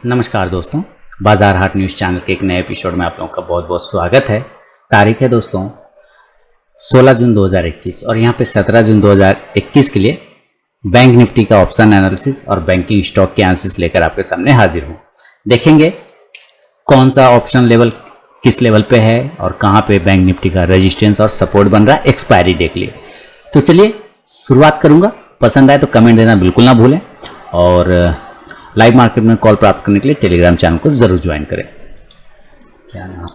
नमस्कार दोस्तों, बाजार हाट न्यूज़ चैनल के एक नए एपिसोड में आप लोगों का बहुत बहुत स्वागत है। तारीख है दोस्तों 16 जून 2021 और यहाँ पे 17 जून 2021 के लिए बैंक निफ्टी का ऑप्शन एनालिसिस और बैंकिंग स्टॉक के एनालिसिस लेकर आपके सामने हाजिर हूँ। देखेंगे कौन सा ऑप्शन लेवल किस लेवल पे है और कहाँ पे बैंक निफ्टी का रेजिस्टेंस और सपोर्ट बन रहा है एक्सपायरी डे के लिए। तो चलिए शुरुआत करूँगा। पसंद आए तो कमेंट देना बिल्कुल ना भूलें और लाइव मार्केट में कॉल प्राप्त करने के लिए टेलीग्राम चैनल को जरूर ज्वाइन करें। क्या नाम,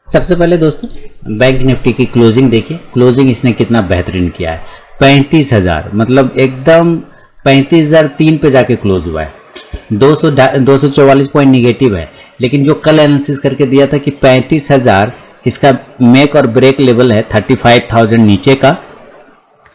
सबसे पहले दोस्तों बैंक निफ्टी की क्लोजिंग देखिए। क्लोजिंग इसने कितना बेहतरीन किया है, 35,000 मतलब एकदम 35,003 पे जाके क्लोज हुआ है। 244 पॉइंट निगेटिव है, लेकिन जो कल एनालिसिस करके दिया था कि 35,000 इसका मेक और ब्रेक लेवल है 35,000 नीचे का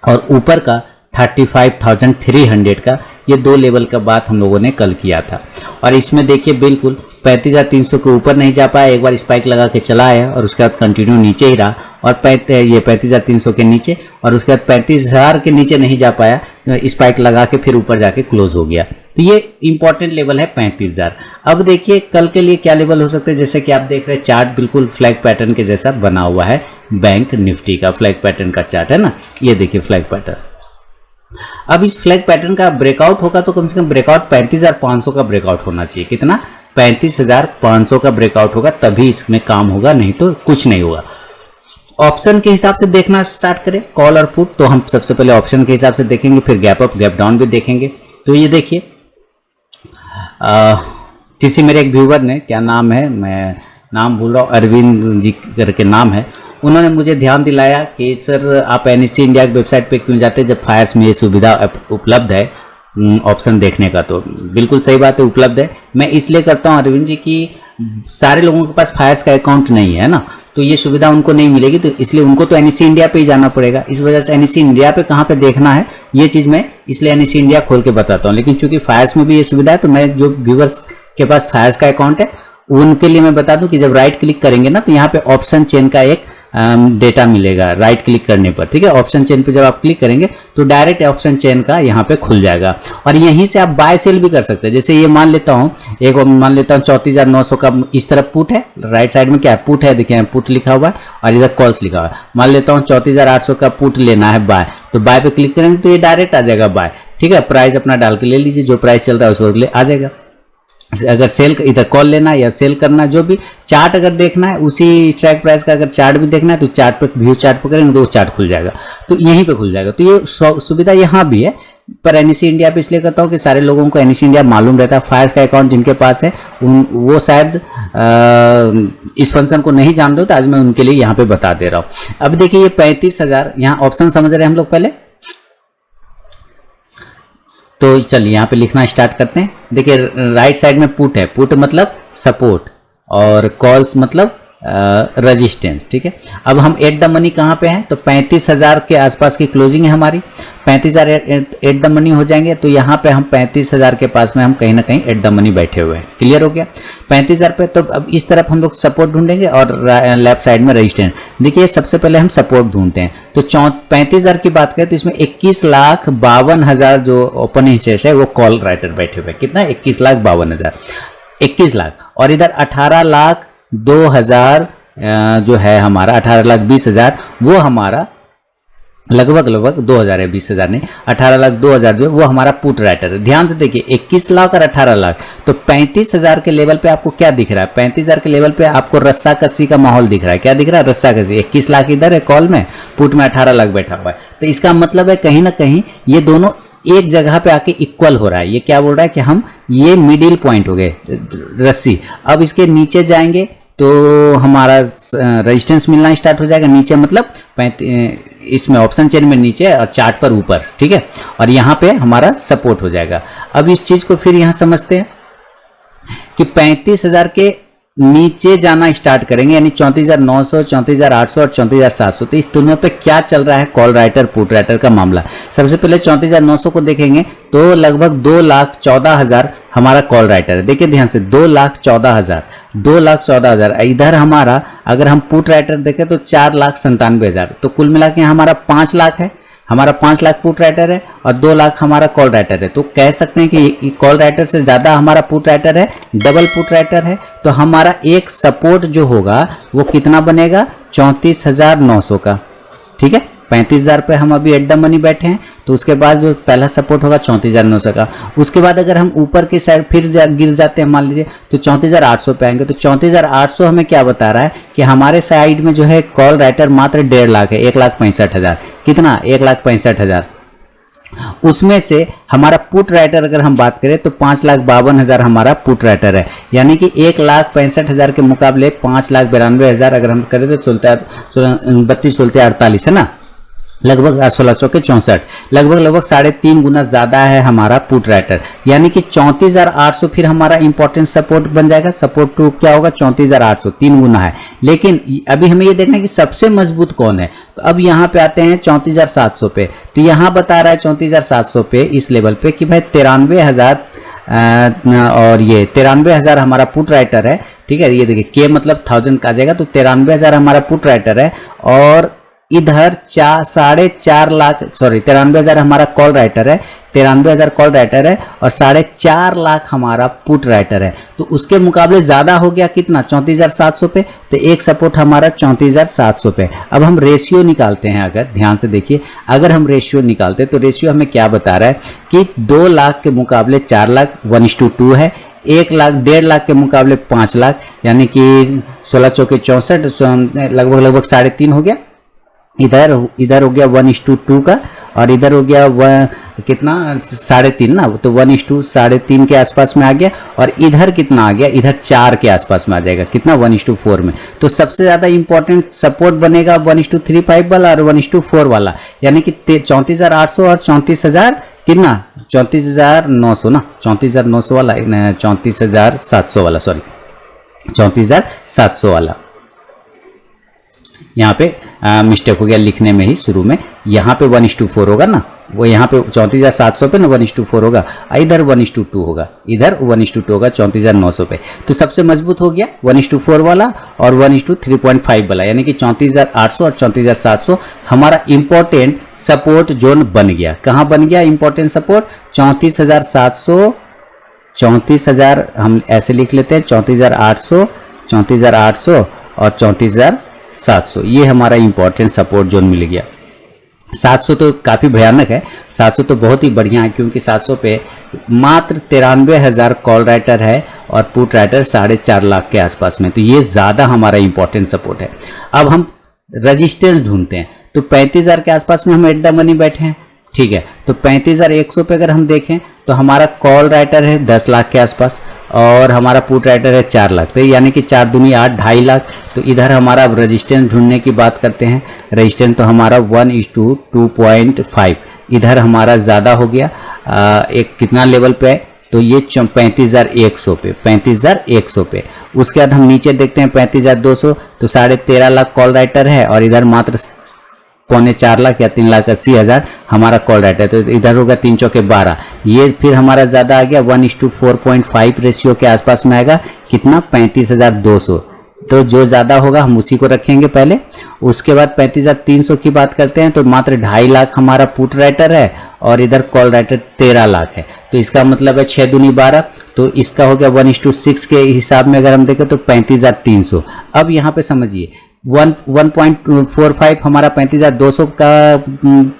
और ऊपर का 35,300 का। ये दो लेवल का बात हम लोगों ने कल किया था और इसमें देखिए बिल्कुल 35,300 के ऊपर नहीं जा पाया, एक बार स्पाइक लगा के चला आया और उसके बाद कंटिन्यू नीचे ही रहा और ये 35,300 के नीचे और उसके बाद 35,000 के नीचे नहीं जा पाया, स्पाइक लगा के फिर ऊपर जाके क्लोज हो गया। तो ये इंपॉर्टेंट लेवल है 35,000। अब देखिए कल के लिए क्या लेवल हो सकते हैं। जैसे कि आप देख रहे हैं चार्ट बिल्कुल फ्लैग पैटर्न के जैसा बना हुआ है, बैंक निफ्टी का फ्लैग पैटर्न का चार्ट है ना, ये देखिए फ्लैग पैटर्न। अब इस फ्लैग पैटर्न का ब्रेकआउट होगा तो कम से कम ब्रेकआउट 35,500 का ब्रेकआउट होना चाहिए। कितना, 35,500 का ब्रेकआउट होगा तभी इसमें काम होगा, नहीं तो कुछ नहीं होगा। ऑप्शन के हिसाब से देखना स्टार्ट करें, कॉल और पुट, तो हम सबसे पहले ऑप्शन के हिसाब से देखेंगे, फिर गैप अप गैप डाउन भी देखेंगे। तो ये देखिए किसी मेरे एक व्यूवर ने, क्या नाम है मैं नाम भूल रहा हूँ, अरविंद जी करके नाम है, उन्होंने मुझे ध्यान दिलाया कि सर आप एनएससी इंडिया की वेबसाइट पे क्यों जाते हैं जब फायर्स में ये सुविधा उपलब्ध है ऑप्शन देखने का। तो बिल्कुल सही बात है, उपलब्ध है। मैं इसलिए करता हूँ अरविंद जी कि सारे लोगों के पास फायर्स का अकाउंट नहीं है ना, तो ये सुविधा उनको नहीं मिलेगी, तो इसलिए उनको तो एनएससी इंडिया पे ही जाना पड़ेगा। इस वजह से एनएससी इंडिया पे कहाँ पे देखना है ये चीज़ मैं इसलिए एनएससी इंडिया खोल के बताता हूँ। लेकिन चूंकि फायर्स में भी ये सुविधा है तो मैं जो व्यूवर्स के पास फायर्स का अकाउंट है उनके लिए मैं बता दूं कि जब राइट क्लिक करेंगे ना तो यहाँ पे ऑप्शन चेन का एक डेटा मिलेगा राइट क्लिक करने पर। ठीक है, ऑप्शन चेन पे जब आप क्लिक करेंगे तो डायरेक्ट ऑप्शन चेन का यहाँ पे खुल जाएगा और यहीं से आप बाय सेल भी कर सकते हैं। जैसे ये मान लेता हूँ 34,900 का इस तरफ पुट है, राइट साइड में क्या है पुट है, देखिए पुट लिखा हुआ है और इधर कॉल्स लिखा हुआ है। मान लेता हूँ 34,800 का पुट लेना है बाय, तो बाय पे क्लिक करेंगे तो ये डायरेक्ट आ जाएगा बाय। ठीक है, प्राइस अपना डाल के ले लीजिए, जो प्राइस चल रहा है उसको आ जाएगा। अगर सेल इधर कॉल लेना है या सेल करना, जो भी चार्ट अगर देखना है उसी स्ट्राइक प्राइस का अगर चार्ट भी देखना है तो चार्ट पे व्यू चार्ट पे करेंगे तो वो चार्ट खुल जाएगा, तो यहीं पे खुल जाएगा। तो ये सुविधा यहाँ भी है, पर एनएससी इंडिया पे इसलिए करता हूँ कि सारे लोगों को एनएससी इंडिया मालूम रहता है। फायर्स का अकाउंट जिनके पास है वो शायद इस फंक्शन को नहीं जान रहे हो, तो आज मैं उनके लिए यहाँ पे बता दे रहा हूँ। अब देखिए ये 35,000 यहाँ ऑप्शन समझ रहे हैं हम लोग पहले, तो चलिए यहाँ पे लिखना स्टार्ट करते हैं। देखिए राइट साइड में पुट है, पुट मतलब सपोर्ट और कॉल्स मतलब रेजिस्टेंस। ठीक है, अब हम एट द मनी कहाँ पे हैं तो 35,000 के आसपास की क्लोजिंग है हमारी। 35,000 एट द मनी हो जाएंगे तो यहाँ पे हम 35,000 के पास में हम कहीं ना कहीं एट द मनी बैठे हुए हैं। क्लियर हो गया 35,000 पे। तो अब इस तरफ हम लोग सपोर्ट ढूंढेंगे और लेफ्ट साइड में रेजिस्टेंस। देखिए सबसे पहले हम सपोर्ट ढूंढते हैं, तो 35,000 की बात करें तो इसमें 21,52,000 जो ओपन इंटरेस्ट है वो कॉल राइटर बैठे हुए। कितना, 21,52,000, 21 लाख और इधर 18,02,000 जो है हमारा 18,20,000 वो हमारा लगभग 2,000 है, 20,000 नहीं, 18,02,000 जो है वो हमारा पुट राइटर है। ध्यान से देखिए 21 लाख और 18 लाख, तो 35,000 के लेवल पे आपको क्या दिख रहा है, 35,000 के लेवल पे आपको रस्सा कस्सी का माहौल दिख रहा है। क्या दिख रहा है, रस्सा कस्सी। 21 लाख इधर है कॉल में, पुट में 18 लाख बैठा हुआ है, तो इसका मतलब है कहीं ना कहीं ये दोनों एक जगह पे आके इक्वल हो रहा है। ये क्या बोल रहा है कि हम ये मिडिल पॉइंट हो गए रस्सी। अब इसके नीचे जाएंगे तो हमारा रेजिस्टेंस मिलना स्टार्ट हो जाएगा। नीचे मतलब इसमें ऑप्शन चेन में नीचे और चार्ट पर ऊपर। ठीक है, और यहाँ पे हमारा सपोर्ट हो जाएगा। अब इस चीज को फिर यहाँ समझते हैं कि 35,000 के नीचे जाना स्टार्ट करेंगे, यानी 34,900, 34,800 और 34,700। तो इस तुलना पे क्या चल रहा है कॉल राइटर पुट राइटर का मामला। सबसे पहले 34,900 को देखेंगे तो लगभग 2,14,000 हमारा कॉल राइटर है। देखिए ध्यान से 2,14,000, 2,14,000। इधर हमारा अगर हम पुट राइटर देखें तो 4,97,000, तो कुल मिला के हमारा 5 लाख है। हमारा 5 लाख पुट राइटर है और 2 लाख हमारा कॉल राइटर है। तो कह सकते हैं कि कॉल राइटर से ज़्यादा हमारा पुट राइटर है, डबल पुट राइटर है। तो हमारा एक सपोर्ट जो होगा वो कितना बनेगा, 34,900 का। ठीक है, 35,000 पे हम अभी एट द मनी बैठे हैं, तो उसके बाद जो पहला सपोर्ट होगा 34,900 का। उसके बाद अगर हम ऊपर की साइड फिर गिर जाते हैं मान लीजिए, तो 34,800 पे आएंगे। तो 34,800 हमें क्या बता रहा है कि हमारे साइड में जो है कॉल राइटर मात्र 1.5 लाख है, 1,65,000। कितना, 1,65,000। उसमें से हमारा पुट राइटर अगर हम बात करें तो 5,52,000 हमारा पुट राइटर है, यानी कि 1,65,000 के मुकाबले 5,92,000 अगर हम करें तो 32 है ना, लगभग 16 के 64, लगभग 3.5 गुना ज़्यादा है हमारा पुट राइटर, यानी कि 34,800 फिर हमारा इंपॉर्टेंट सपोर्ट बन जाएगा। सपोर्ट टू क्या होगा, 34,800, 3 गुना है। लेकिन अभी हमें ये देखना है कि सबसे मजबूत कौन है। तो अब यहाँ पे आते हैं 34,700 पे। तो यहाँ बता रहा है 34,700 पे इस लेवल पे कि भाई 93,000 और ये 93,000 हमारा पुट राइटर है। ठीक है, ये देखिए के मतलब 1000 का आ जाएगा, तो 93,000 हमारा पुट राइटर है और इधर 4.5 लाख 93,000 हमारा कॉल राइटर है, 93,000 कॉल राइटर है और 4.5 लाख हमारा पुट राइटर है। तो उसके मुकाबले ज़्यादा हो गया कितना, 34,700 पे। तो एक सपोर्ट हमारा 34,700 पे। अब हम रेशियो निकालते हैं, अगर ध्यान से देखिए, अगर हम रेशियो निकालते हैं तो रेशियो हमें क्या बता रहा है कि 2 लाख के मुकाबले 4 लाख 1:2 है, 1,00,000 1.5 लाख के मुकाबले 5 लाख, यानी कि 16 चौके 64, लगभग 3.5 हो गया। इधर हो गया 1:2 का और इधर हो गया कितना 3.5 ना, तो 1:3.5 के आसपास में आ गया। और इधर कितना आ गया, इधर 4 के आसपास में आ जाएगा, कितना 1:4 में। तो सबसे ज़्यादा इंपॉर्टेंट सपोर्ट बनेगा 1:35 वाला और 1:4 वाला, यानी कि 34,800 और 34,000 कितना 34,900 ना, 34,900 वाला, 34,700 वाला, सॉरी 34,700 वाला। यहाँ पे मिस्टेक हो गया लिखने में ही शुरू में, यहाँ पे 1:4 होगा ना, वो यहाँ पे 34,700 पे ना 1:4 होगा, इधर 1:2 होगा, इधर 1:2 होगा 34,900 पे। तो सबसे मजबूत हो गया 1:4 वाला और 1:3.5 वाला, यानी कि 34,800 और 34,700 हमारा इंपॉर्टेंट सपोर्ट जोन बन गया। कहाँ बन गया इंपॉर्टेंट सपोर्ट, 34,700, 34,000 हम ऐसे लिख लेते हैं, 34,800, 34,800 और 34,700, ये हमारा इंपॉर्टेंट सपोर्ट जोन मिल गया। 700 तो काफ़ी भयानक है, 700 तो बहुत ही बढ़िया है, क्योंकि 700 पे मात्र 93,000 कॉल राइटर है और पुट राइटर 4.5 लाख के आसपास में। तो ये ज़्यादा हमारा इंपॉर्टेंट सपोर्ट है। अब हम रजिस्टेंस ढूंढते हैं, तो 35,000 के आसपास में हम एट द मनी बैठे हैं। ठीक है, तो 35,100 पे अगर हम देखें तो हमारा कॉल राइटर है 10 लाख के आसपास और हमारा पुट राइटर है 4 लाख, तो यानी कि 4 दूनी 8, 2.5 लाख। तो इधर हमारा रेजिस्टेंस ढूंढने की बात करते हैं, रेजिस्टेंस तो हमारा 1:2.5, इधर हमारा ज़्यादा हो गया। एक कितना लेवल पे है, तो ये 35,100 पे, 35,100 पे। उसके बाद हम नीचे देखते हैं 35,200, तो 13.5 लाख कॉल राइटर है और इधर मात्र 3.25 लाख या 3,80,000 हमारा कॉल राइटर है। तो इधर होगा 3 चौके 12, ये फिर हमारा ज़्यादा आ गया 1:4.5 रेशियो के आसपास में आएगा, कितना 35,200। तो जो ज़्यादा होगा हम उसी को रखेंगे पहले। उसके बाद 35,300 की बात करते हैं, तो मात्र 2.5 लाख हमारा पुट राइटर है और इधर कॉल राइटर 13 लाख है। तो इसका मतलब है 6 दूनी 12, तो इसका हो गया 1:6 के हिसाब में अगर हम देखें तो 35,300। अब यहाँ पे समझिए 1.45 हमारा 35,200 का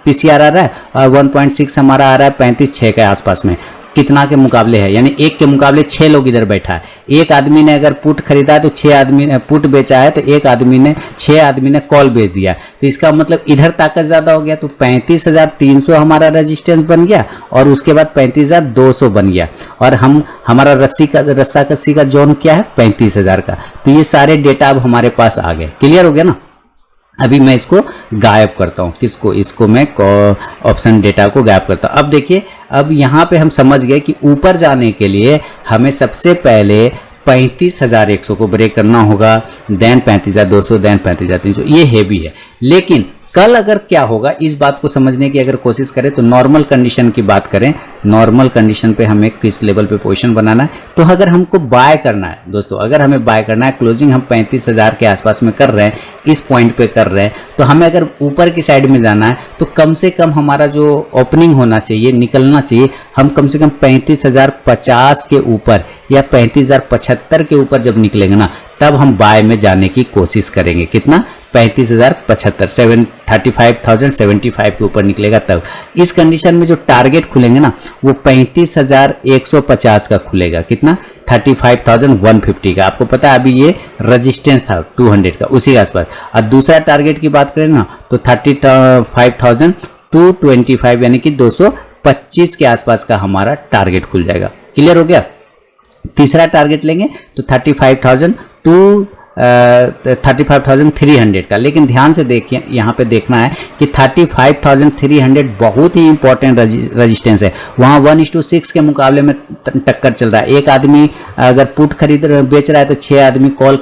पीसीआर आ रहा है और 1.6 हमारा आ रहा है 35,600 के आसपास में। कितना के मुकाबले है, यानी एक के मुकाबले 6 लोग इधर बैठा है। एक आदमी ने अगर पुट खरीदा है तो 6 आदमी ने पुट बेचा है, तो 6 आदमी ने कॉल बेच दिया। तो इसका मतलब इधर ताकत ज़्यादा हो गया। तो 35,300 हमारा रेजिस्टेंस बन गया और उसके बाद 35,200 बन गया और हमारा रस्सा कस्सी का जोन क्या है 35,000 का। तो ये सारे डेटा अब हमारे पास आ गए। क्लियर हो गया ना। अभी मैं इसको गायब करता हूँ, किसको, इसको मैं ऑप्शन डेटा को गायब करता हूँ। अब देखिए, अब यहाँ पे हम समझ गए कि ऊपर जाने के लिए हमें सबसे पहले 35,100 को ब्रेक करना होगा, देन 35,200, देन 35,300। ये हैवी है, लेकिन कल अगर क्या होगा इस बात को समझने की अगर कोशिश करें तो नॉर्मल कंडीशन की बात करें, नॉर्मल कंडीशन पे हमें किस लेवल पे पोजीशन बनाना है। तो अगर हमको बाय करना है दोस्तों, अगर हमें बाय करना है, क्लोजिंग हम 35,000 के आसपास में कर रहे हैं, इस पॉइंट पे कर रहे हैं, तो हमें अगर ऊपर की साइड में जाना है तो कम से कम हमारा जो ओपनिंग होना चाहिए, निकलना चाहिए, हम कम से कम 35,050 के ऊपर या 35,075 के ऊपर जब निकलेंगे ना, तब हम बाय में जाने की कोशिश करेंगे। कितना? 35,075, 35,075 के ऊपर निकलेगा तब। इस कंडीशन में जो टारगेट खुलेंगे ना वो 35,150 का खुलेगा। कितना? 35,150 का। आपको पता है अभी ये रेजिस्टेंस था 200 का, उसी के आसपास। और दूसरा टारगेट की बात करें ना तो 35,225 यानी कि 225 के आसपास का हमारा टारगेट खुल जाएगा। क्लियर हो गया? तीसरा टारगेट लेंगे तो 35,300 का। लेकिन ध्यान से देखिए, यहाँ पे देखना है कि 35,300 बहुत ही इंपॉर्टेंट रेजिस्टेंस है। वहाँ 1:6 के मुकाबले में टक्कर चल रहा है। एक आदमी अगर पुट खरीद बेच रहा है तो 6 आदमी कॉल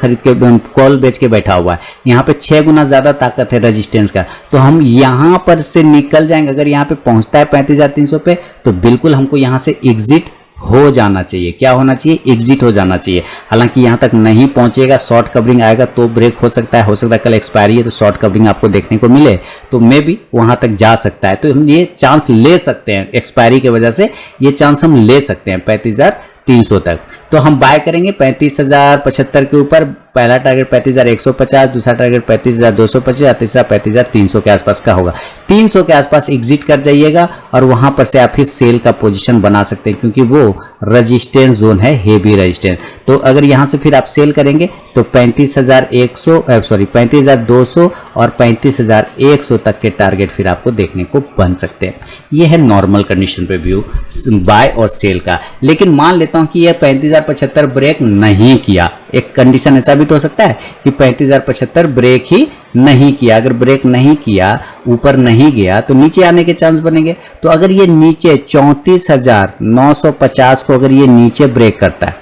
बेच के बैठा हुआ है। यहाँ पे 6 गुना ज़्यादा ताकत है रेजिस्टेंस का। तो हम यहाँ पर से निकल जाएंगे। अगर यहाँ पे पहुँचता है 35,300 पे तो बिल्कुल हमको यहाँ से एग्जिट हो जाना चाहिए। क्या होना चाहिए? एग्जिट हो जाना चाहिए। हालांकि यहाँ तक नहीं पहुंचेगा, शॉर्ट कवरिंग आएगा तो ब्रेक हो सकता है कल एक्सपायरी है तो शॉर्ट कवरिंग आपको देखने को मिले तो मे भी वहां तक जा सकता है। तो हम ये चांस ले सकते हैं, एक्सपायरी की वजह से ये चांस हम ले सकते हैं 35,300 तक। तो हम बाय करेंगे 35,075 के ऊपर। पहला टारगेट 35,150, दूसरा टारगेट 35,250, तीसरा 35,300 के आसपास का होगा। 300 के आसपास एग्जिट कर जाइएगा और वहां पर से आप फिर सेल का पोजीशन बना सकते हैं, क्योंकि वो रेजिस्टेंस जोन है, हेवी रेजिस्टेंस। तो अगर यहां से फिर आप सेल करेंगे तो 35,200 और 35,100 तक के टारगेट फिर आपको देखने को बन सकते हैं। ये है नॉर्मल कंडीशन पे व्यू बाय और सेल का। लेकिन मान लेता हूं कि यह 35,075 ब्रेक नहीं किया, एक कंडीशन ऐसा भी तो हो सकता है कि 35,075 ब्रेक ही नहीं किया। अगर ब्रेक नहीं किया, ऊपर नहीं गया तो नीचे आने के चांस बनेंगे। तो अगर ये नीचे 34,950 को अगर ये नीचे ब्रेक करता है,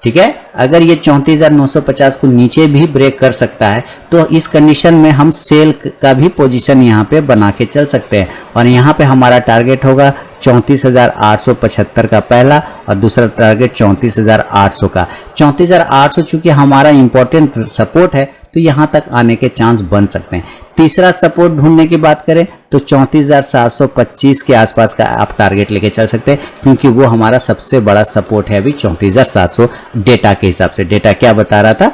ठीक है, अगर ये 34,950 को नीचे भी ब्रेक कर सकता है तो इस कंडीशन में हम सेल का भी पोजीशन यहाँ पे बना के चल सकते हैं। और यहाँ पे हमारा टारगेट होगा 34,875 का पहला और दूसरा टारगेट 34,800 का। 34,800 चूंकि हमारा इंपॉर्टेंट सपोर्ट है तो यहाँ तक आने के चांस बन सकते हैं। तीसरा सपोर्ट ढूंढने की बात करें तो 34,725 के आसपास का आप टारगेट लेके चल सकते हैं, क्योंकि वो हमारा सबसे बड़ा सपोर्ट है अभी 34,700 डेटा के हिसाब से। डेटा क्या बता रहा था?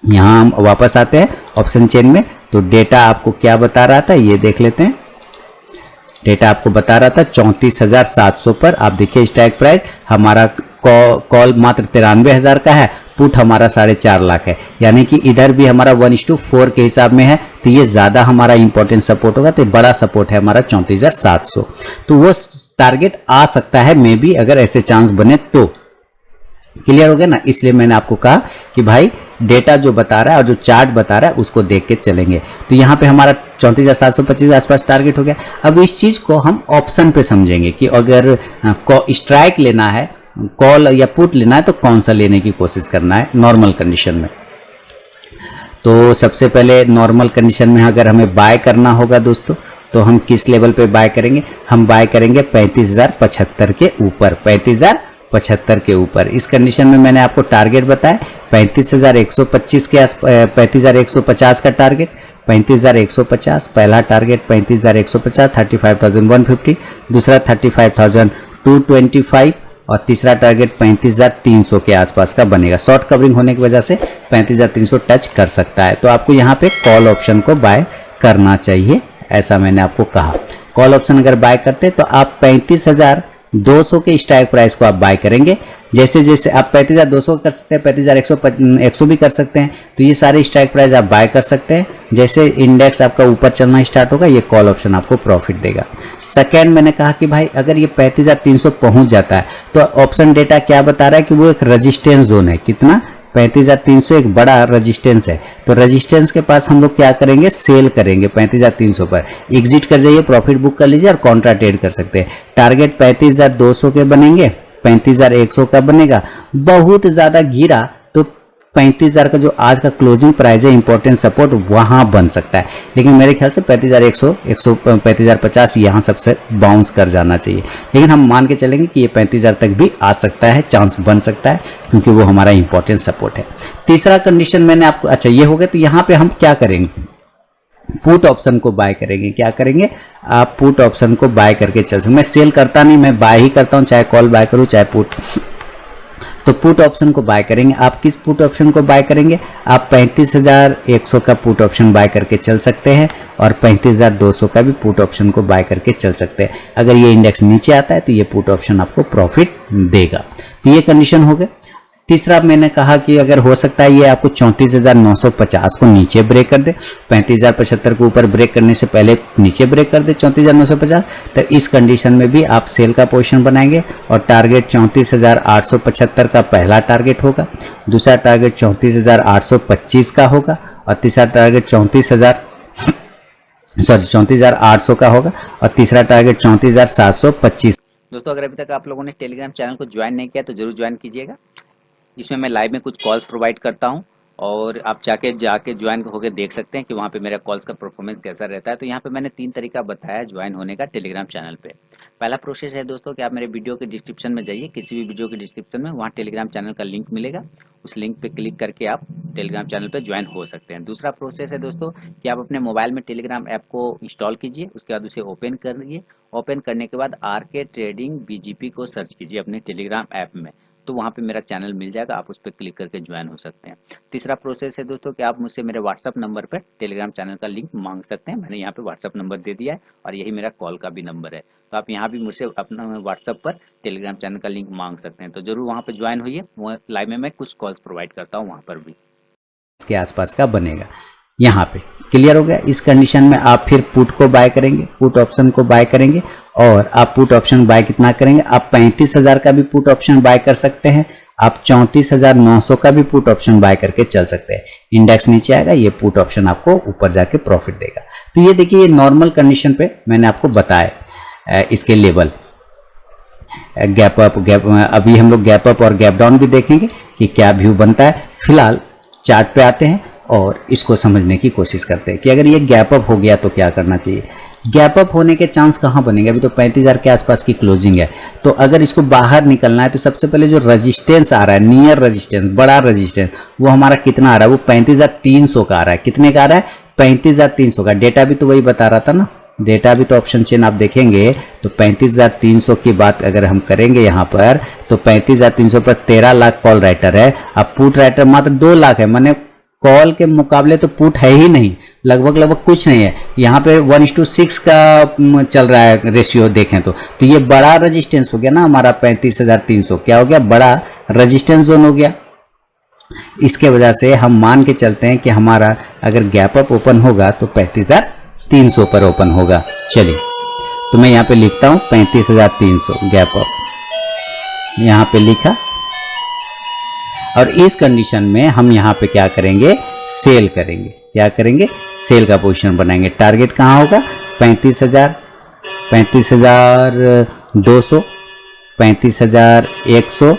यहाँ हम वापस आते हैं ऑप्शन चेन में, तो डेटा आपको क्या बता रहा था ये देख लेते हैं। डेटा आपको बता रहा था 34,700 पर। आप देखिए स्ट्राइक प्राइस हमारा कॉल मात्र 93,000 का है, पुट हमारा 4.5 लाख है, यानी कि इधर भी हमारा 1:4 के हिसाब में है। तो ये ज्यादा हमारा इंपॉर्टेंट सपोर्ट होगा। तो बड़ा सपोर्ट है हमारा 34,700, तो वो टारगेट आ सकता है मे बी, अगर ऐसे चांस बने तो। क्लियर हो गया ना? इसलिए मैंने आपको कहा कि भाई डेटा जो बता रहा है और जो चार्ट बता रहा है उसको देख के चलेंगे। तो यहाँ पे हमारा 34,725 के आसपास टारगेट हो गया। अब इस चीज को हम ऑप्शन पे समझेंगे कि अगर स्ट्राइक लेना है, कॉल या पुट लेना है तो कौन सा लेने की कोशिश करना है नॉर्मल कंडीशन में। तो सबसे पहले नॉर्मल कंडीशन में अगर हमें बाय करना होगा दोस्तों तो हम किस लेवल पे बाय करेंगे? हम बाय करेंगे 35,075 के ऊपर, 35,075 के ऊपर। इस कंडीशन में मैंने आपको टारगेट बताया 35,125 के आस 35,150 का टारगेट, 35,150 पहला टारगेट, 35,150 35,150, दूसरा 35,225 और तीसरा टारगेट 35,300 के आसपास का बनेगा। शॉर्ट कवरिंग होने की वजह से 35,300 टच कर सकता है। तो आपको यहाँ पे कॉल ऑप्शन को बाय करना चाहिए, ऐसा मैंने आपको कहा। कॉल ऑप्शन अगर बाय करते तो आप 35,200 के स्ट्राइक प्राइस को आप बाय करेंगे। जैसे जैसे आप 35,200 कर सकते हैं, 35,100 भी कर सकते हैं। तो ये सारे स्ट्राइक प्राइस आप बाय कर सकते हैं। जैसे इंडेक्स आपका ऊपर चलना स्टार्ट होगा ये कॉल ऑप्शन आपको प्रॉफिट देगा। सेकेंड मैंने कहा कि भाई अगर ये 35,300 पहुंच जाता है तो ऑप्शन डेटा क्या बता रहा है कि वो एक रेजिस्टेंस जोन है। कितना? 35,300 एक बड़ा रेजिस्टेंस है। तो रेजिस्टेंस के पास हम लोग क्या करेंगे? सेल करेंगे 35,300 पर। एग्जिट कर जाइए, प्रॉफिट बुक कर लीजिए और कॉन्ट्रा ट्रेड कर सकते हैं। टारगेट 35,200 के बनेंगे, 35,100 का बनेगा। बहुत ज्यादा गिरा तो 35,000 का जो आज का क्लोजिंग प्राइस है इंपॉर्टेंट सपोर्ट वहां बन सकता है, लेकिन मेरे ख्याल से 35,100 35,050 यहाँ सबसे बाउंस कर जाना चाहिए। लेकिन हम मान के चलेंगे कि ये 35,000 तक भी आ सकता है, चांस बन सकता है, क्योंकि वो हमारा इंपॉर्टेंट सपोर्ट है। तीसरा कंडीशन मैंने आपको, अच्छा ये हो गया, तो यहाँ पे हम क्या करेंगे, पुट ऑप्शन को बाय करेंगे। क्या करेंगे, आप पुट ऑप्शन को बाय करके चल सकते। मैं सेल करता नहीं, मैं बाय ही करता हूँ, चाहे कॉल बाय करूँ चाहे पुट। तो पुट ऑप्शन को बाय करेंगे। आप किस पुट ऑप्शन को बाय करेंगे, आप 35,100 का पुट ऑप्शन बाय करके चल सकते हैं और 35,200 का भी पुट ऑप्शन को बाय करके चल सकते हैं। अगर ये इंडेक्स नीचे आता है तो ये पुट ऑप्शन आपको प्रॉफिट देगा। तो ये कंडीशन हो गए। तीसरा मैंने कहा कि अगर हो सकता है ये आपको 34,950 को नीचे ब्रेक कर दे, 35,075 को ऊपर ब्रेक करने से पहले नीचे ब्रेक कर दे 34,950, तो इस कंडीशन में भी आप सेल का पोजीशन बनाएंगे और टारगेट 34,875 का पहला टारगेट होगा, दूसरा टारगेट 34,825 का होगा और तीसरा टारगेट 34,800 का होगा और तीसरा टारगेट 34,725। दोस्तों अगर अभी तक आप लोगों ने टेलीग्राम चैनल को ज्वाइन नहीं किया तो जरूर ज्वाइन कीजिएगा। इसमें मैं लाइव में कुछ कॉल्स प्रोवाइड करता हूं और आप जाके ज्वाइन होकर देख सकते हैं कि वहां पे मेरा कॉल्स का परफॉर्मेंस कैसा रहता है। तो यहाँ पे मैंने 3 तरीका बताया ज्वाइन होने का टेलीग्राम चैनल पे। पहला प्रोसेस है दोस्तों कि आप मेरे वीडियो के डिस्क्रिप्शन में जाइए, किसी भी वीडियो के डिस्क्रिप्शन में वहाँ टेलीग्राम चैनल का लिंक मिलेगा, उस लिंक पे क्लिक करके आप टेलीग्राम चैनल पे ज्वाइन हो सकते हैं। दूसरा प्रोसेस है दोस्तों कि आप अपने मोबाइल में टेलीग्राम ऐप को इंस्टॉल कीजिए, उसके बाद उसे ओपन करिए। ओपन करने के बाद RK ट्रेडिंग BGP को सर्च कीजिए अपने टेलीग्राम ऐप में, तो वहाँ पे मेरा चैनल मिल जाएगा, आप उस पर क्लिक करके ज्वाइन हो सकते हैं। तीसरा प्रोसेस है दोस्तों कि आप मुझसे मेरे व्हाट्सअप नंबर पर टेलीग्राम चैनल का लिंक मांग सकते हैं। मैंने यहाँ पे व्हाट्सअप नंबर दे दिया है और यही मेरा कॉल का भी नंबर है, तो आप यहाँ भी मुझसे अपना व्हाट्सअप पर टेलीग्राम चैनल का लिंक मांग सकते हैं। तो जरूर वहाँ पर ज्वाइन होइए, लाइव में मैं कुछ कॉल्स प्रोवाइड करता हूँ वहाँ पर भी। इसके आसपास का बनेगा। यहाँ पे क्लियर हो गया। इस कंडीशन में आप फिर पुट को बाय करेंगे, पुट ऑप्शन को बाय करेंगे और आप पुट ऑप्शन बाय कितना करेंगे, आप 35,000 का भी पुट ऑप्शन बाय कर सकते हैं, आप 34,900 का भी पुट ऑप्शन बाय करके चल सकते हैं। इंडेक्स नीचे आएगा, ये पुट ऑप्शन आपको ऊपर जाके प्रॉफिट देगा। तो ये देखिए, ये नॉर्मल कंडीशन पे मैंने आपको बताया इसके लेवल, गैप अप, अभी हम लोग गैप अप और गैप डाउन भी देखेंगे कि क्या व्यू बनता है। फिलहाल चार्ट पे आते हैं और इसको समझने की कोशिश करते हैं कि अगर ये गैप अप हो गया तो क्या करना चाहिए। गैप अप होने के चांस कहाँ बनेंगे, अभी तो 35,000 के आसपास की क्लोजिंग है। तो अगर इसको बाहर निकलना है तो सबसे पहले जो रेजिस्टेंस आ रहा है, नियर रेजिस्टेंस, बड़ा रेजिस्टेंस, वो हमारा कितना आ रहा है, वो 35,300 का आ रहा है। कितने का आ रहा है, 35,300 का। डेटा भी तो वही बता रहा था ना, डेटा भी तो ऑप्शन चेन आप देखेंगे तो 35,300 की बात अगर हम करेंगे यहाँ पर, तो 35,300 पर 13 लाख कॉल राइटर है। अब पुट राइटर मात्र 2 लाख है, माने कॉल के मुकाबले तो पुट है ही नहीं, लगभग कुछ नहीं है। यहाँ पे 1:6 का चल रहा है रेशियो देखें तो ये बड़ा रेजिस्टेंस हो गया ना हमारा 35,300, क्या हो गया, बड़ा रेजिस्टेंस जोन हो गया। इसके वजह से हम मान के चलते हैं कि हमारा अगर गैप अप ओपन होगा तो 35,300 पर ओपन होगा। चलिए, तो मैं यहाँ पे लिखता हूँ 35,300 गैप अप, यहाँ पे लिखा। और इस कंडीशन में हम यहाँ पे क्या करेंगे, सेल करेंगे। क्या करेंगे, सेल का पोजीशन बनाएंगे। टारगेट कहाँ होगा, 35,000, 35,200, 35,100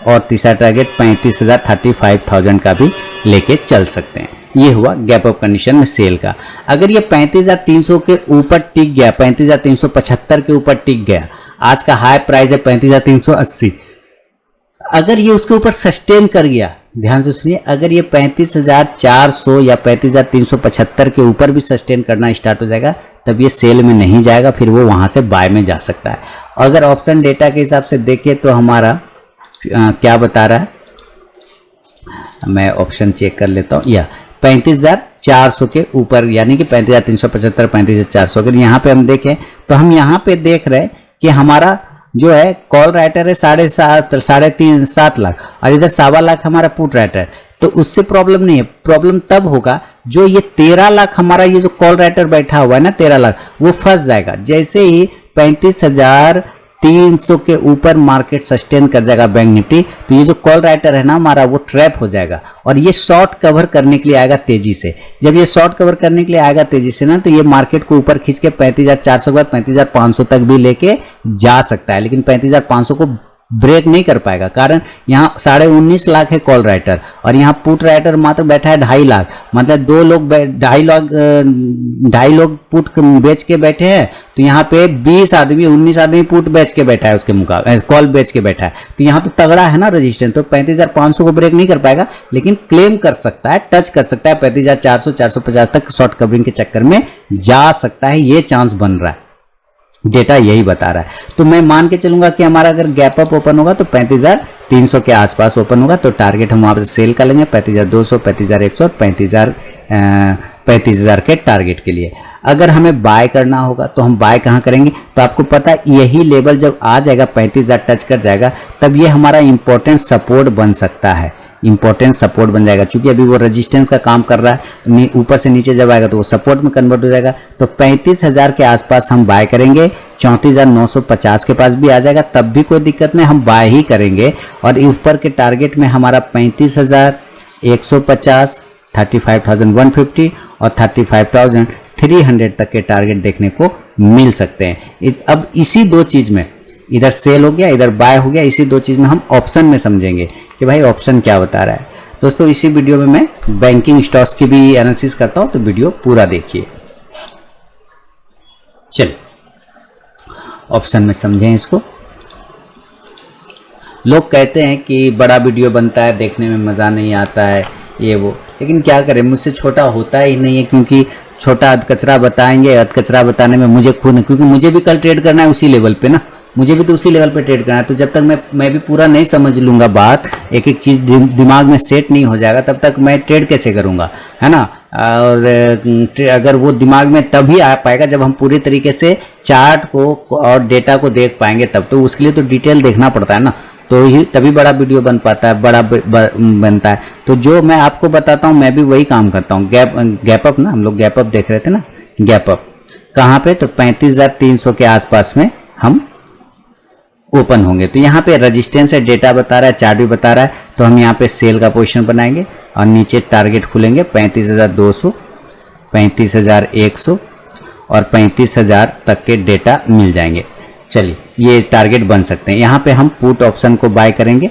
और तीसरा टारगेट 35,000, 35,000 का भी लेके चल सकते हैं। ये हुआ गैप अप कंडीशन में सेल का। अगर ये 35,300 के ऊपर टिक गया, 35,375 के ऊपर टिक गया, आज का हाई प्राइस है 35,380, अगर ये उसके ऊपर सस्टेन कर गया, ध्यान से सुनिए, अगर ये 35,400 या 35,375 के ऊपर भी सस्टेन करना स्टार्ट हो जाएगा, तब ये सेल में नहीं जाएगा, फिर वो वहां से बाय में जा सकता है। अगर ऑप्शन डेटा के हिसाब से देखें तो हमारा क्या बता रहा है, मैं ऑप्शन चेक कर लेता हूँ, या 35,400 के ऊपर, यानी कि 35,375, 35,400। अगर यहाँ पे हम देखें तो हम यहाँ पे देख रहे हैं कि हमारा जो है कॉल राइटर है 7.5 लाख और इधर 7.25 लाख हमारा पुट राइटर है। तो उससे प्रॉब्लम नहीं है। प्रॉब्लम तब होगा जो ये 13 लाख हमारा ये जो कॉल राइटर बैठा हुआ है ना, 13 लाख, वो फंस जाएगा। जैसे ही 35,300 के ऊपर मार्केट सस्टेन कर जाएगा बैंक निफ्टी, तो ये जो कॉल राइटर है ना हमारा, वो ट्रैप हो जाएगा और ये शॉर्ट कवर करने के लिए आएगा तेजी से। जब ये शॉर्ट कवर करने के लिए आएगा तेजी से ना, तो ये मार्केट को ऊपर खींच के 35,400 के बाद 35,500 तक भी लेके जा सकता है। लेकिन 35,500 को ब्रेक नहीं कर पाएगा। कारण यहाँ 19.5 लाख है कॉल राइटर और यहाँ पुट राइटर मात्र बैठा है 2.5 लाख, मतलब 2.5 लोग पुट बेच के बैठे हैं, तो यहाँ पे 19 आदमी पुट बेच के बैठा है, उसके मुकाबले कॉल बेच के बैठा है। तो यहाँ तो तगड़ा है ना रजिस्टेंस, तो 35,500 को ब्रेक नहीं कर पाएगा, लेकिन क्लेम कर सकता है, टच कर सकता है 35,400 450 तक शॉर्ट कवरिंग के चक्कर में जा सकता है। ये चांस बन रहा है, डेटा यही बता रहा है। तो मैं मान के चलूंगा कि हमारा अगर गैप अप ओपन होगा तो 35,300 के आसपास ओपन होगा, तो टारगेट हम वहां पर सेल कर लेंगे 35,200, 35,100 और 35,000 के टारगेट के लिए। अगर हमें बाय करना होगा तो हम बाय कहाँ करेंगे, तो आपको पता है यही लेवल जब आ जाएगा 35,000 टच कर जाएगा, तब ये हमारा इंपॉर्टेंट सपोर्ट बन सकता है, इंपॉर्टेंट सपोर्ट बन जाएगा। क्योंकि अभी वो रेजिस्टेंस का काम कर रहा है, ऊपर से नीचे जब आएगा तो वो सपोर्ट में कन्वर्ट हो जाएगा। तो 35,000 के आसपास हम बाय करेंगे, 34,950 के पास भी आ जाएगा तब भी कोई दिक्कत नहीं, हम बाय ही करेंगे। और ऊपर के टारगेट में हमारा 35,150, 35,150 और 35,300 तक के टारगेट देखने को मिल सकते हैं। अब इसी दो चीज़ में, इधर सेल हो गया इधर बाय हो गया, इसी दो चीज़ में हम ऑप्शन में समझेंगे कि भाई ऑप्शन क्या बता रहा है। दोस्तों इसी वीडियो में मैं बैंकिंग स्टॉक्स की भी एनालिसिस करता हूं, तो वीडियो पूरा देखिए। चलिए ऑप्शन में समझें इसको। लोग कहते हैं कि बड़ा वीडियो बनता है, देखने में मज़ा नहीं आता है ये वो, लेकिन क्या करें, मुझसे छोटा होता ही नहीं है, क्योंकि छोटा अधकचरा बताएंगे, अधकचरा बताने में मुझे खुद, क्योंकि मुझे भी कल ट्रेड करना है उसी लेवल पे ना, मुझे भी तो उसी लेवल पे ट्रेड करना है। तो जब तक मैं भी पूरा नहीं समझ लूँगा बात, एक एक चीज़ दिमाग में सेट नहीं हो जाएगा, तब तक मैं ट्रेड कैसे करूँगा, है ना। और अगर वो दिमाग में तभी आ पाएगा जब हम पूरी तरीके से चार्ट को और डेटा को देख पाएंगे, तब तो उसके लिए तो डिटेल देखना पड़ता है ना, तो ही तभी बड़ा वीडियो बन पाता है, बड़ा बनता है। तो जो मैं आपको बताता हूँ मैं भी वही काम करता हूँ। गैप अप ना, हम लोग गैप अप देख रहे थे ना, गैप अप कहाँ पे, तो 35,300 के आसपास में हम ओपन होंगे। तो यहाँ पे रेजिस्टेंस है, डेटा बता रहा है, चार्ट भी बता रहा है, तो हम यहाँ पे सेल का पोजीशन बनाएंगे और नीचे टारगेट खुलेंगे 35,200, 35,100 और 35,000 तक के डेटा मिल जाएंगे। चलिए ये टारगेट बन सकते हैं। यहाँ पे हम पुट ऑप्शन को बाय करेंगे,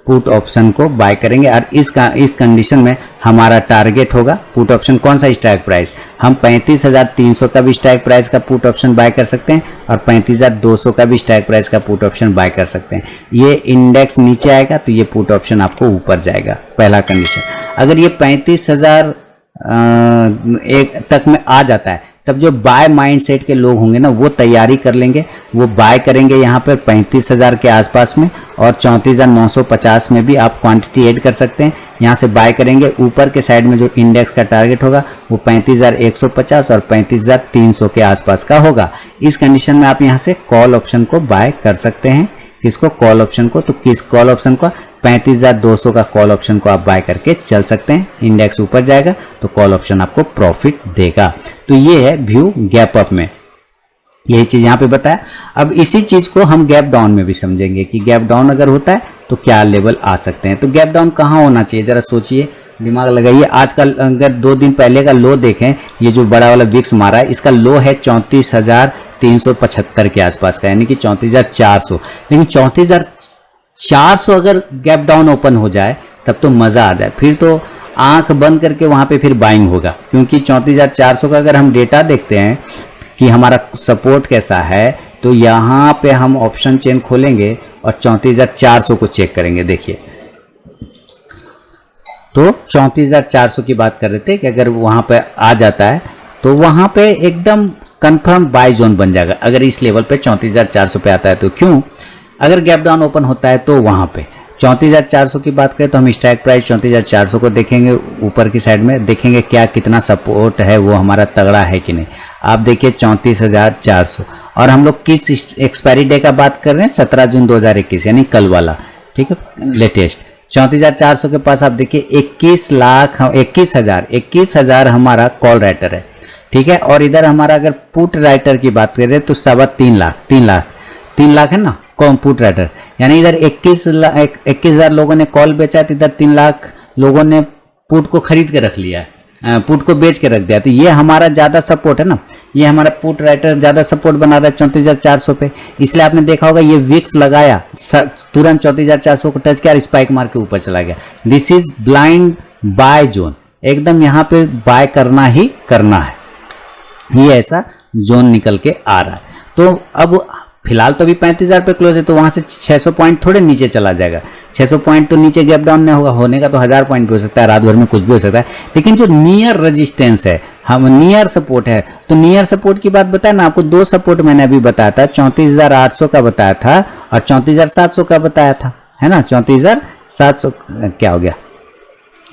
पुट ऑप्शन को बाय करेंगे और इस कंडीशन में हमारा टारगेट होगा पुट ऑप्शन कौन सा स्ट्राइक प्राइस, हम 35,300 का भी स्ट्राइक प्राइस का पुट ऑप्शन बाय कर सकते हैं और 35,200 का भी स्ट्राइक प्राइस का पुट ऑप्शन बाय कर सकते हैं। ये इंडेक्स नीचे आएगा तो ये पुट ऑप्शन आपको ऊपर जाएगा, पहला कंडीशन। अगर ये 35,000 एक तक में आ जाता है, तब जो बाय माइंडसेट के लोग होंगे ना वो तैयारी कर लेंगे, वो बाय करेंगे यहाँ पर 35,000 के आसपास में, और 34,950 में भी आप क्वांटिटी ऐड कर सकते हैं। यहाँ से बाय करेंगे, ऊपर के साइड में जो इंडेक्स का टारगेट होगा वो 35,150 और 35,300 के आसपास का होगा। इस कंडीशन में आप यहाँ से कॉल ऑप्शन को बाय कर सकते हैं। किसको, कॉल ऑप्शन को। तो किस कॉल ऑप्शन को, 35,200 का कॉल ऑप्शन को आप बाय करके चल सकते हैं। इंडेक्स ऊपर जाएगा तो कॉल ऑप्शन आपको प्रॉफिट देगा। तो ये है व्यू गैप अप में, यही चीज यहाँ पे बताया। अब इसी चीज को हम गैप डाउन में भी समझेंगे कि गैप डाउन अगर होता है तो क्या लेवल आ सकते हैं। तो गैप डाउन कहाँ होना चाहिए, जरा सोचिए, दिमाग लगाइए। आजकल अगर 2 दिन पहले का लो देखें, ये जो बड़ा वाला विक्स मारा है, इसका लो है 34,375 के आसपास का, यानी कि 34,400। लेकिन 34,400 अगर गैप डाउन ओपन हो जाए तब तो मज़ा आ जाए, फिर तो आंख बंद करके वहाँ पे फिर बाइंग होगा। क्योंकि 34,400 का अगर हम डेटा देखते हैं कि हमारा सपोर्ट कैसा है, तो यहाँ पे हम ऑप्शन चेन खोलेंगे और 34,400 को चेक करेंगे। देखिए, तो 34,400 की बात कर रहे थे कि अगर वहाँ पे आ जाता है तो वहाँ पे एकदम कंफर्म बाय जोन बन जाएगा। अगर इस लेवल पे 34,400 पे आता है तो क्यों, अगर गैप डाउन ओपन होता है तो वहाँ पे 34,400 की बात करें तो हम स्ट्राइक प्राइस 34,400 को देखेंगे, ऊपर की साइड में देखेंगे क्या कितना सपोर्ट है, वो हमारा तगड़ा है कि नहीं। आप देखिए 34,400, और हम लोग किस एक्सपायरी डे का बात कर रहे हैं, 17 जून 2021, यानी कल वाला, ठीक है, लेटेस्ट। 34,400 के पास आप देखिए 21,000 हमारा कॉल राइटर है, ठीक है। और इधर हमारा अगर पुट राइटर की बात करें तो 3 लाख है ना कौन पुट राइटर, यानी इधर 21,000 लोगों ने कॉल बेचा, तो इधर 3 लाख लोगों ने पुट को खरीद के रख लिया है पुट को बेच के रख दिया, तो ये हमारा ज़्यादा सपोर्ट है ना, ये हमारा पुट राइटर ज़्यादा सपोर्ट बना रहा है 34,400 पे, इसलिए आपने देखा होगा ये विक्स लगाया तुरंत 34,400 को टच किया और स्पाइक मार के ऊपर चला गया। This is blind by zone, एकदम यहाँ पे बाय करना ही करना है, ये ऐसा जोन निकल के आ रहा है। तो अब फिलहाल तो अभी 35,000 पे क्लोज है, तो वहां से 600 पॉइंट थोड़े नीचे चला जाएगा, 600 पॉइंट तो नीचे गैप डाउन नहीं होगा, होने का तो 1000 पॉइंट भी हो सकता है, रात भर में कुछ भी हो सकता है। लेकिन जो नियर रेजिस्टेंस है, हम नियर सपोर्ट है, तो नियर सपोर्ट की बात बताया ना आपको, दो सपोर्ट मैंने अभी बताया था, 34,800 का बताया था और 34,700 का बताया था, है ना, 34,700 क्या हो गया,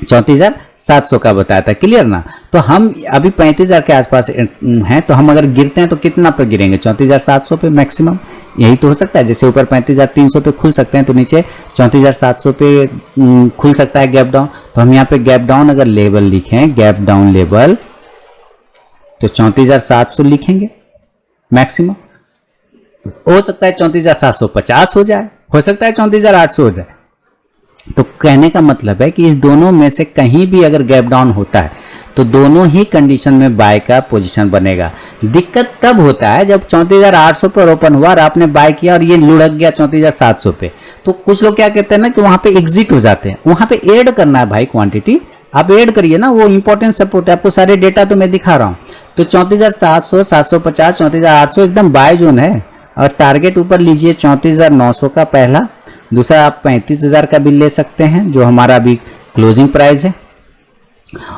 34,700 का बताया था, क्लियर ना। तो हम अभी 35,000 के आसपास हैं, तो हम अगर गिरते हैं तो कितना पे गिरेंगे, 34,700 पे मैक्सिमम, यही तो हो सकता है। जैसे ऊपर 35,300 पे खुल सकते हैं, तो नीचे 34,700 पे खुल सकता है गैप डाउन। तो हम यहाँ पे गैप डाउन अगर लेवल लिखें, गैप डाउन लेवल, तो 34,700 लिखेंगे मैक्सिमम। हो सकता है 34,750 हो जाए, हो सकता है 34,800 हो जाए। तो कहने का मतलब है कि इस दोनों में से कहीं भी अगर गैप डाउन होता है तो दोनों ही कंडीशन में बाय का पोजीशन बनेगा। दिक्कत तब होता है जब 34,800 पर ओपन हुआ और आपने बाय किया और ये लुढ़क गया 34,700 पे, तो कुछ लोग क्या कहते हैं ना कि वहां पे एग्जिट हो जाते हैं। वहां पे ऐड करना है भाई, क्वांटिटी आप ऐड करिए ना, वो इंपॉर्टेंट सपोर्ट है, आपको सारे डेटा तो मैं दिखा रहा हूँ। तो 34,700, 750, 34,800 एकदम बाय जोन है, और टारगेट ऊपर लीजिए 34,900 का पहला, दूसरा आप 35,000 का बिल ले सकते हैं जो हमारा अभी क्लोजिंग प्राइस है,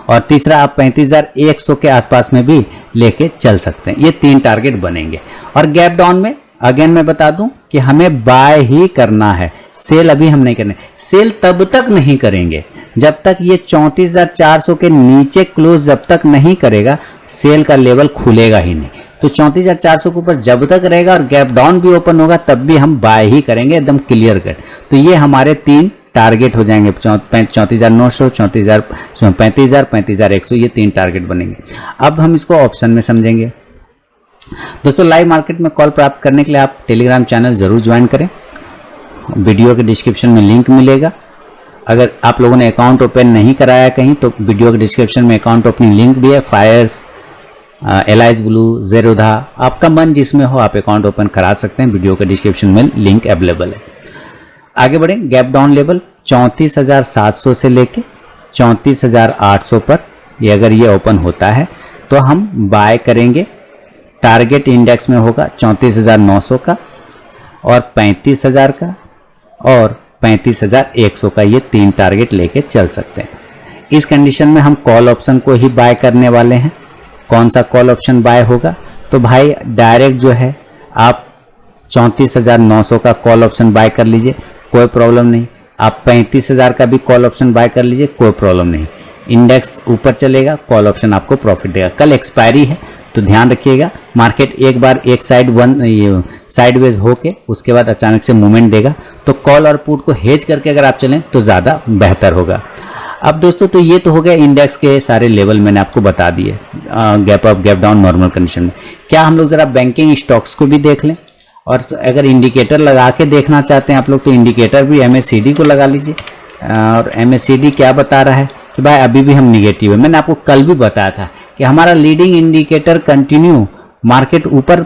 और तीसरा आप 35,100 के आसपास में भी लेके चल सकते हैं। ये 3 टारगेट बनेंगे। और गैप डाउन में अगेन मैं बता दूं कि हमें बाय ही करना है, सेल अभी हम नहीं करने। सेल तब तक नहीं करेंगे जब तक ये 34,400 के नीचे क्लोज जब तक नहीं करेगा, सेल का लेवल खुलेगा ही नहीं। तो 34,400 के ऊपर जब तक रहेगा और गैप डाउन भी ओपन होगा तब भी हम बाय ही करेंगे, एकदम क्लियर कट। तो ये हमारे 3 टारगेट हो जाएंगे, 34,900, 35,000, 35,100, ये 3 टारगेट बनेंगे। अब हम इसको ऑप्शन में समझेंगे। दोस्तों, लाइव मार्केट में कॉल प्राप्त करने के लिए आप टेलीग्राम चैनल जरूर ज्वाइन करें, वीडियो के डिस्क्रिप्शन में लिंक मिलेगा। अगर आप लोगों ने अकाउंट ओपन नहीं कराया कहीं, तो वीडियो के डिस्क्रिप्शन में अकाउंट ओपनिंग लिंक भी है। फायर्स, एलाइज ब्लू, ज़ेरोधा, आपका मन जिसमें हो आप अकाउंट ओपन करा सकते हैं, वीडियो के डिस्क्रिप्शन में लिंक अवेलेबल है। आगे बढ़ें, गैप डाउन लेवल 34,700 से लेके 34,800 पर ये अगर ये ओपन होता है तो हम बाय करेंगे। टारगेट इंडेक्स में होगा 34,900 का और 35,000 का और 35,100 का, ये 3 टारगेट लेके चल सकते हैं। इस कंडीशन में हम कॉल ऑप्शन को ही बाय करने वाले हैं। कौन सा कॉल ऑप्शन बाय होगा, तो भाई डायरेक्ट जो है आप 34,900 का कॉल ऑप्शन बाय कर लीजिए, कोई प्रॉब्लम नहीं। आप 35,000 का भी कॉल ऑप्शन बाय कर लीजिए, कोई प्रॉब्लम नहीं। इंडेक्स ऊपर चलेगा, कॉल ऑप्शन आपको प्रॉफिट देगा। कल एक्सपायरी है तो ध्यान रखिएगा, मार्केट एक बार एक साइडवेज होके उसके बाद अचानक से मूवमेंट देगा, तो कॉल और पुट को हेज करके अगर आप चलें तो ज़्यादा बेहतर होगा। अब दोस्तों, तो ये तो हो गया इंडेक्स के सारे लेवल मैंने आपको बता दिए, gap up, gap down, normal condition में। क्या हम लोग ज़रा बैंकिंग स्टॉक्स को भी देख लें, और अगर इंडिकेटर लगा के देखना चाहते हैं आप लोग तो इंडिकेटर भी MACD को लगा लीजिए। और MACD क्या बता रहा है कि भाई अभी भी हम निगेटिव है। मैंने आपको कल भी बताया था कि हमारा लीडिंग इंडिकेटर कंटिन्यू मार्केट ऊपर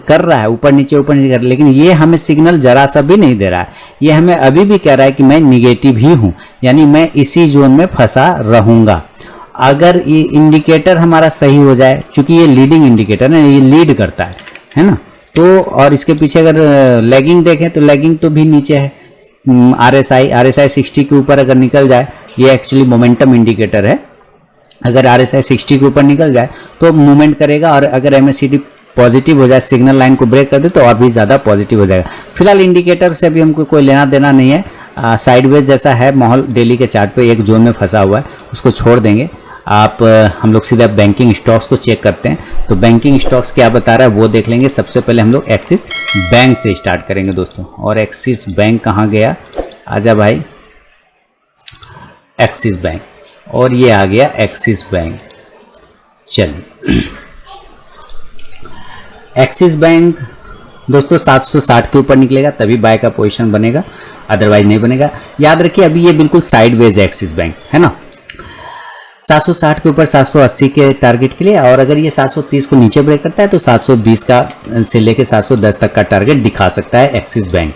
कर रहा है, ऊपर नीचे कर रहा है, लेकिन ये हमें सिग्नल जरा सा भी नहीं दे रहा है। ये हमें अभी भी कह रहा है कि मैं निगेटिव ही हूँ, यानी मैं इसी जोन में फंसा रहूँगा। अगर ये इंडिकेटर हमारा सही हो जाए, चूंकि ये लीडिंग इंडिकेटर है, ये लीड करता है ना, तो और इसके पीछे अगर लैगिंग देखें तो लैगिंग तो भी नीचे है। RSI 60 के ऊपर अगर निकल जाए, ये एक्चुअली मोमेंटम इंडिकेटर है, अगर RSI 60 के ऊपर निकल जाए तो मूवमेंट करेगा, और अगर MACD पॉजिटिव हो जाए, सिग्नल लाइन को ब्रेक कर दे तो और भी ज़्यादा पॉजिटिव हो जाएगा। फिलहाल इंडिकेटर से अभी हमको कोई लेना देना नहीं है, साइडवेज जैसा है माहौल, डेली के चार्ट पे एक जोन में फंसा हुआ है, उसको छोड़ देंगे। हम लोग सीधा बैंकिंग स्टॉक्स को चेक करते हैं, तो बैंकिंग स्टॉक्स क्या बता रहा है वो देख लेंगे। सबसे पहले हम लोग एक्सिस बैंक से स्टार्ट करेंगे दोस्तों, और एक्सिस बैंक कहाँ गया, आजा भाई, एक्सिस बैंक, और ये आ गया एक्सिस बैंक। चलिए, एक्सिस बैंक दोस्तों 760 के ऊपर निकलेगा तभी बाय का पोजीशन बनेगा, अदरवाइज नहीं बनेगा। याद रखिए अभी ये बिल्कुल साइडवेज है एक्सिस बैंक, है ना। 760 के ऊपर 780 के टारगेट के लिए, और अगर ये 730 को नीचे ब्रेक करता है तो 720 का से लेके 710 तक का टारगेट दिखा सकता है axis bank.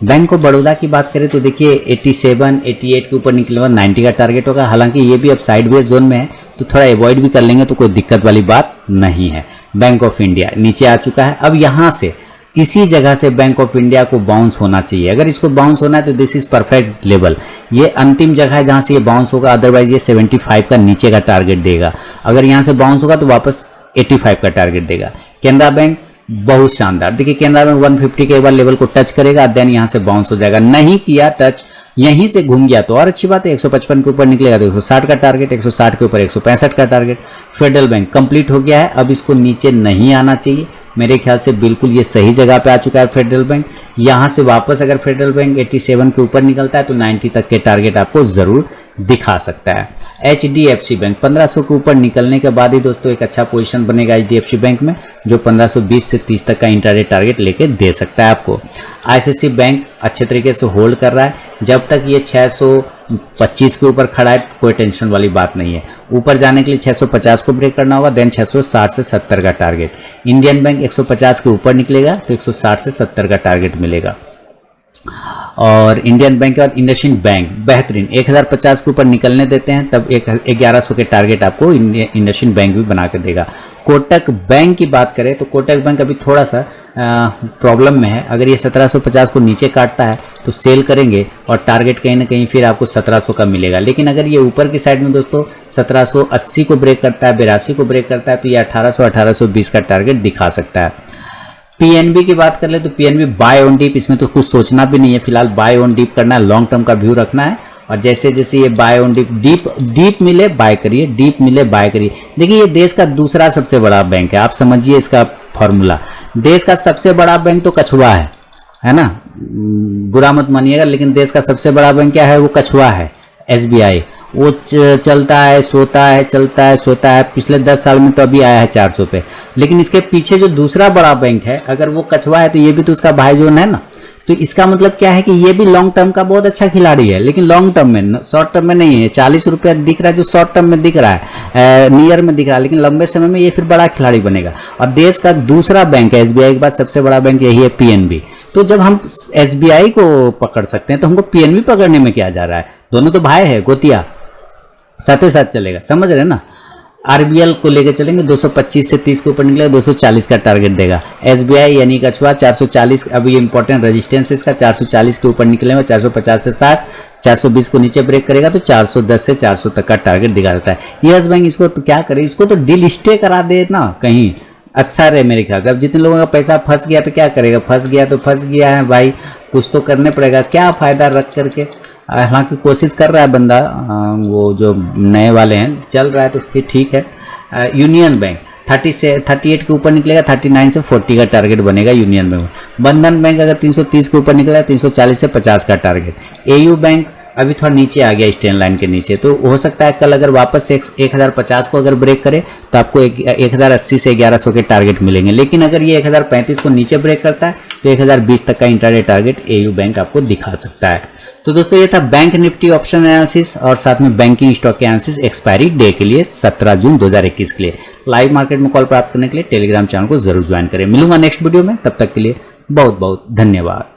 Bank of Baroda की बात करें तो देखिए 87, 88 के ऊपर निकले हुआ 90 का टारगेट होगा। हालांकि ये भी अब साइडवेज जोन में है तो थोड़ा अवॉइड भी कर लेंगे तो कोई दिक्कत वाली बात नहीं है। बैंक ऑफ इंडिया नीचे आ चुका है। अब यहाँ से इसी जगह से बैंक ऑफ इंडिया को बाउंस होना चाहिए। अगर इसको बाउंस होना है तो दिस इज परफेक्ट लेवल, ये अंतिम जगह है जहां से ये बाउंस होगा। अदरवाइज ये 75 का नीचे का टारगेट देगा। अगर यहां से बाउंस होगा तो वापस 85 का टारगेट देगा। केनरा बैंक बहुत शानदार, देखिए केनरा बैंक 150 के एक बार लेवल को टच करेगा, देन यहां से बाउंस हो जाएगा। नहीं किया टच, यहीं से घूम गया तो और अच्छी बात है। 155 के ऊपर निकलेगा तो 160 का टारगेट, 160 के ऊपर 165 का टारगेट। फेडरल बैंक कंप्लीट हो गया है, अब इसको नीचे नहीं आना चाहिए। मेरे ख्याल से बिल्कुल ये सही जगह पे आ चुका है फेडरल बैंक। यहाँ से वापस अगर फेडरल बैंक 87 के ऊपर निकलता है तो 90 तक के टारगेट आपको जरूर दिखा सकता है। HDFC बैंक 1500 के ऊपर निकलने के बाद ही दोस्तों एक अच्छा पोजीशन बनेगा HDFC बैंक में, जो 1520 से 30 तक का इंट्राडे टारगेट लेके दे सकता है आपको। ICICI बैंक अच्छे तरीके से होल्ड कर रहा है, जब तक ये 625 के ऊपर खड़ा है कोई टेंशन वाली बात नहीं है। ऊपर जाने के लिए 650 को ब्रेक करना होगा, देन 660 से 70 का टारगेट। इंडियन बैंक 150 के ऊपर निकलेगा तो 160 से 70 का टारगेट मिलेगा। और इंडियन बैंक के बाद इंडसइंड बैंक बेहतरीन 1050 के ऊपर निकलने देते हैं, तब 1100 के टारगेट आपको इंडसइंड बैंक भी बना के देगा। कोटक बैंक की बात करें तो कोटक बैंक अभी थोड़ा सा प्रॉब्लम में है। अगर ये 1750 को नीचे काटता है तो सेल करेंगे और टारगेट कहीं ना कहीं फिर आपको 1700 का मिलेगा। लेकिन अगर ये ऊपर की साइड में दोस्तों 1780 को ब्रेक करता है, 82 को ब्रेक करता है तो ये 1800 1820 का टारगेट दिखा सकता है। पीएनबी की बात कर ले तो पीएनबी बाय ऑन डीप, इसमें तो कुछ सोचना भी नहीं है, फिलहाल बाय ऑन डीप करना है, लॉन्ग टर्म का व्यू रखना है। और जैसे जैसे ये बाय ऑन डीप मिले बाय करिए, डीप मिले बाय करिए। देखिए ये देश का दूसरा सबसे बड़ा बैंक है, आप समझिए इसका फॉर्मूला। देश का सबसे बड़ा बैंक तो कछुआ है ना, बुरा मत मानिएगा, लेकिन देश का सबसे बड़ा बैंक क्या है, वो कछुआ है SBI। वो चलता है सोता है, चलता है सोता है। पिछले 10 साल में तो अभी आया है 400 पे। लेकिन इसके पीछे जो दूसरा बड़ा बैंक है, अगर वो कछुआ है तो ये भी तो उसका भाई जोन है ना। तो इसका मतलब क्या है कि ये भी लॉन्ग टर्म का बहुत अच्छा खिलाड़ी है, लेकिन लॉन्ग टर्म में, शॉर्ट टर्म में नहीं है। 40 रुपया दिख रहा है जो शॉर्ट टर्म में दिख रहा है, नियर में दिख रहा है, लेकिन लंबे समय में ये फिर बड़ा खिलाड़ी बनेगा। और देश का दूसरा बैंक है SBI के बाद सबसे बड़ा बैंक यही है PNB। तो जब हम SBI को पकड़ सकते हैं तो हमको PNB पकड़ने में क्या जा रहा है, दोनों तो भाई है, गोतिया साथ ही साथ चलेगा, समझ रहे हैं ना। RBL को लेके चलेंगे, 225 से 30 के ऊपर निकलेगा, 240 का टारगेट देगा। SBI यानी कछुआ 440, अभी इंपॉर्टेंट रेजिस्टेंस है इसका, 440 के ऊपर निकलेगा, 450 से 60, 420 को नीचे ब्रेक करेगा तो 410 से 400 तक का टारगेट दिखा देता है। यस बैंक इसको तो क्या करे, इसको तो डील स्टे करा दे ना कहीं, अच्छा रहे मेरे ख्याल से। अब जितने लोगों का पैसा फंस गया तो क्या करेगा, फंस गया तो फंस गया है भाई, कुछ तो करने पड़ेगा, क्या फायदा रख करके। हालांकि कोशिश कर रहा है बंदा, वो जो नए वाले हैं, चल रहा है तो फिर ठीक है। यूनियन बैंक 30 से 38 के ऊपर निकलेगा, 39 से 40 का टारगेट बनेगा यूनियन बैंक। बंधन बैंक अगर 330 के ऊपर निकलेगा, 340 से 50 का टारगेट। AU बैंक अभी थोड़ा नीचे आ गया स्टैंड लाइन के नीचे, तो हो सकता है कल अगर वापस से 1050 को अगर ब्रेक करे तो आपको 1080 से 1100 के टारगेट मिलेंगे। लेकिन अगर ये 1035 को नीचे ब्रेक करता है तो 1020 तक का इंट्राडे टारगेट AU बैंक आपको दिखा सकता है। तो दोस्तों ये था बैंक निफ्टी ऑप्शन एनालिसिस और साथ में बैंकिंग स्टॉक के एनालिसिस एक्सपायरी डे के लिए 17 जून 2021 के लिए। लाइव मार्केट में कॉल प्राप्त करने के लिए टेलीग्राम चैनल को जरूर ज्वाइन करें। मिलूंगा नेक्स्ट वीडियो में, तब तक के लिए बहुत बहुत धन्यवाद।